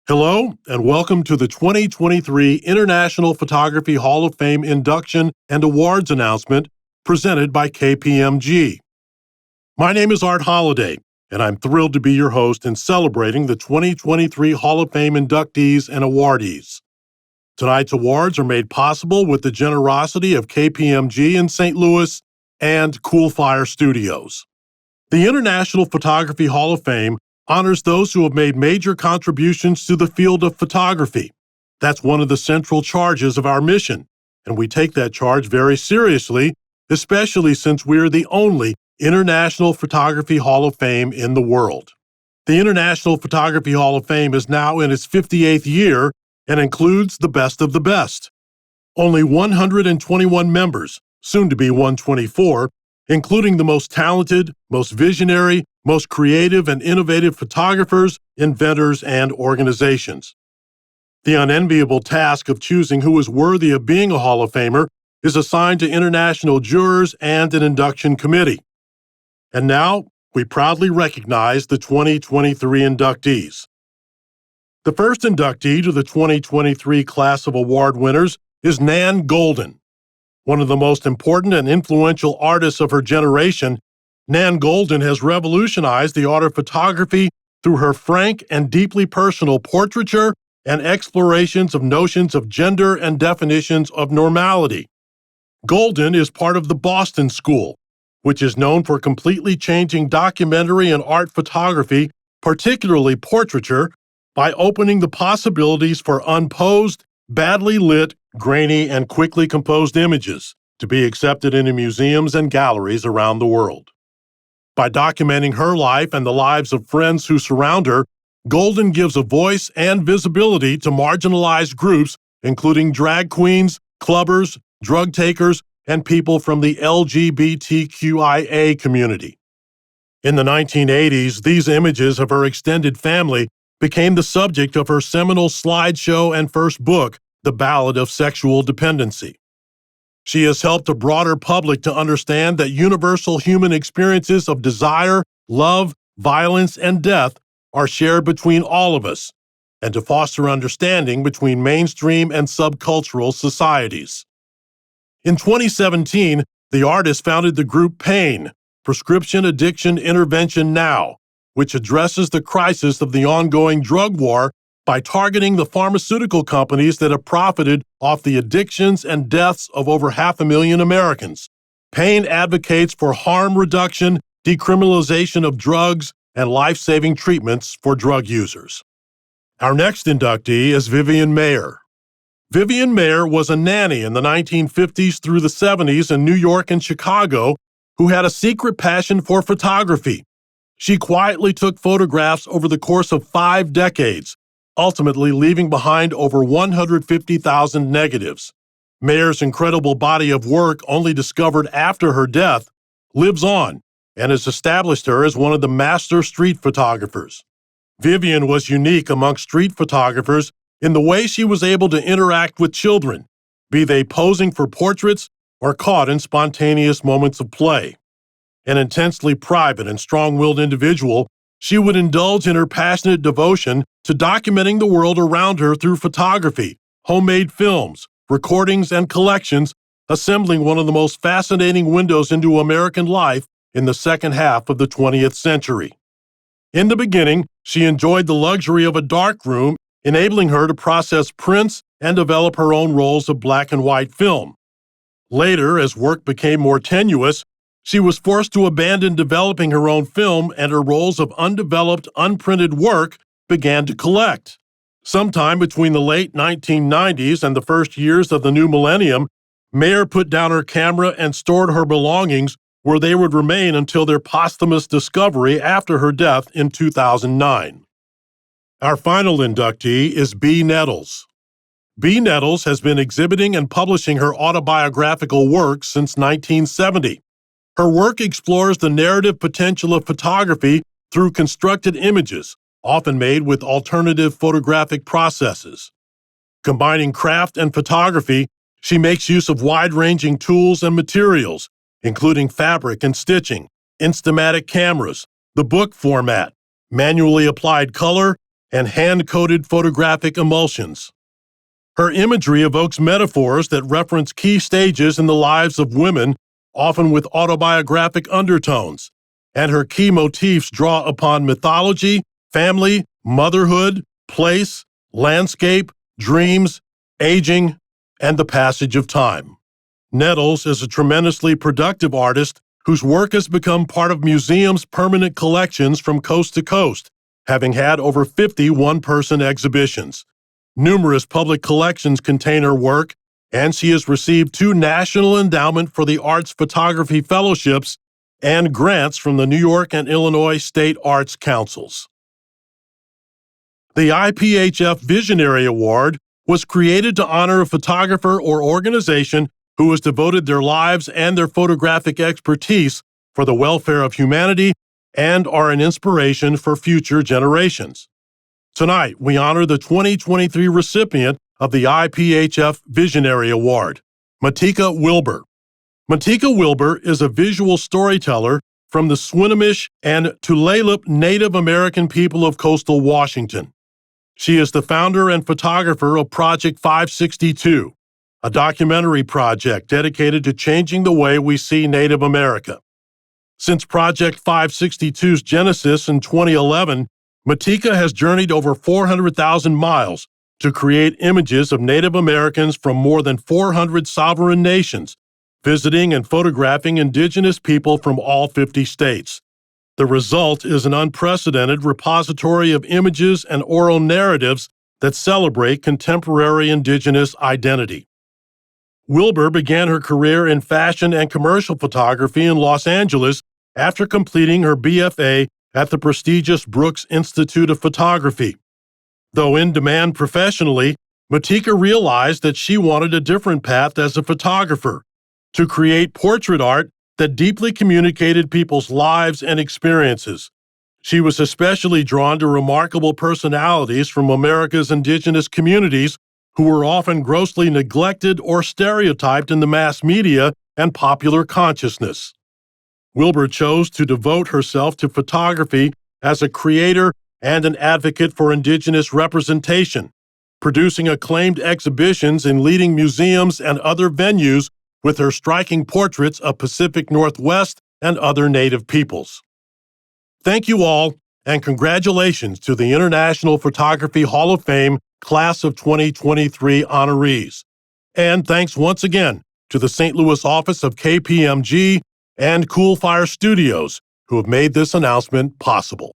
Hello, and welcome to the 2023 International Photography Hall of Fame Induction and Awards announcement presented by KPMG. My name is Art Holliday, and I'm thrilled to be your host in celebrating the 2023 Hall of Fame inductees and awardees. Tonight's awards are made possible with the generosity of KPMG in St. Louis and Cool Fire Studios. The International Photography Hall of Fame honors those who have made major contributions to the field of photography. That's one of the central charges of our mission, and we take that charge very seriously, especially since we're the only International Photography Hall of Fame in the world. The International Photography Hall of Fame is now in its 58th year and includes the best of the best. Only 121 members, soon to be 124, including the most talented, most visionary, most creative and innovative photographers, inventors, and organizations. The unenviable task of choosing who is worthy of being a Hall of Famer is assigned to international jurors and an induction committee. And now, we proudly recognize the 2023 inductees. The first inductee to the 2023 class of award winners is Nan Golden. One of the most important and influential artists of her generation, Nan Golden has revolutionized the art of photography through her frank and deeply personal portraiture and explorations of notions of gender and definitions of normality. Golden is part of the Boston School, which is known for completely changing documentary and art photography, particularly portraiture, by opening the possibilities for unposed, badly lit, grainy, and quickly composed images to be accepted into museums and galleries around the world. By documenting her life and the lives of friends who surround her, Golden gives a voice and visibility to marginalized groups, including drag queens, clubbers, drug takers, and people from the LGBTQIA community. In the 1980s, these images of her extended family became the subject of her seminal slideshow and first book, The Ballad of Sexual Dependency. She has helped a broader public to understand that universal human experiences of desire, love, violence, and death are shared between all of us, and to foster understanding between mainstream and subcultural societies. In 2017, the artist founded the group PAIN, Prescription Addiction Intervention Now, which addresses the crisis of the ongoing drug war by targeting the pharmaceutical companies that have profited off the addictions and deaths of over 500,000 Americans. PAIN advocates for harm reduction, decriminalization of drugs, and life-saving treatments for drug users. Our next inductee is Vivien Mayer. Vivien Mayer was a nanny in the 1950s through the 70s in New York and Chicago who had a secret passion for photography. She quietly took photographs over the course of 5 decades, ultimately leaving behind over 150,000 negatives. Mayer's incredible body of work, only discovered after her death, lives on and has established her as one of the master street photographers. Vivien was unique among street photographers in the way she was able to interact with children, be they posing for portraits or caught in spontaneous moments of play. An intensely private and strong-willed individual, she would indulge in her passionate devotion to documenting the world around her through photography, homemade films, recordings, and collections, assembling one of the most fascinating windows into American life in the second half of the 20th century. In the beginning, she enjoyed the luxury of a dark room, enabling her to process prints and develop her own rolls of black and white film. Later, as work became more tenuous, she was forced to abandon developing her own film, and her rolls of undeveloped, unprinted work began to collect. Sometime between the late 1990s and the first years of the new millennium, Mayer put down her camera and stored her belongings where they would remain until their posthumous discovery after her death in 2009. Our final inductee is Bea Nettles. Bea Nettles has been exhibiting and publishing her autobiographical work since 1970. Her work explores the narrative potential of photography through constructed images, often made with alternative photographic processes. Combining craft and photography, she makes use of wide-ranging tools and materials, including fabric and stitching, Instamatic cameras, the book format, manually applied color, and hand-coded photographic emulsions. Her imagery evokes metaphors that reference key stages in the lives of women, often with autobiographic undertones, and her key motifs draw upon mythology, family, motherhood, place, landscape, dreams, aging, and the passage of time. Nettles is a tremendously productive artist whose work has become part of museums' permanent collections from coast to coast, having had over 50 one-person exhibitions. Numerous public collections contain her work, and she has received 2 National Endowment for the Arts Photography Fellowships and grants from the New York and Illinois State Arts Councils. The IPHF Visionary Award was created to honor a photographer or organization who has devoted their lives and their photographic expertise for the welfare of humanity and are an inspiration for future generations. Tonight, we honor the 2023 recipient of the IPHF Visionary Award, Matika Wilbur. Matika Wilbur is a visual storyteller from the Swinomish and Tulalip Native American people of coastal Washington. She is the founder and photographer of Project 562, a documentary project dedicated to changing the way we see Native America. Since Project 562's genesis in 2011, Matika has journeyed over 400,000 miles to create images of Native Americans from more than 400 sovereign nations, visiting and photographing indigenous people from all 50 states. The result is an unprecedented repository of images and oral narratives that celebrate contemporary indigenous identity. Wilbur began her career in fashion and commercial photography in Los Angeles after completing her BFA at the prestigious Brooks Institute of Photography. Though in demand professionally, Matika realized that she wanted a different path as a photographer, to create portrait art that deeply communicated people's lives and experiences. She was especially drawn to remarkable personalities from America's indigenous communities who were often grossly neglected or stereotyped in the mass media and popular consciousness. Wilbur chose to devote herself to photography as a creator and an advocate for indigenous representation, producing acclaimed exhibitions in leading museums and other venues with her striking portraits of Pacific Northwest and other Native peoples. Thank you all, and congratulations to the International Photography Hall of Fame Class of 2023 honorees. And thanks once again to the St. Louis office of KPMG and Cool Fire Studios, who have made this announcement possible.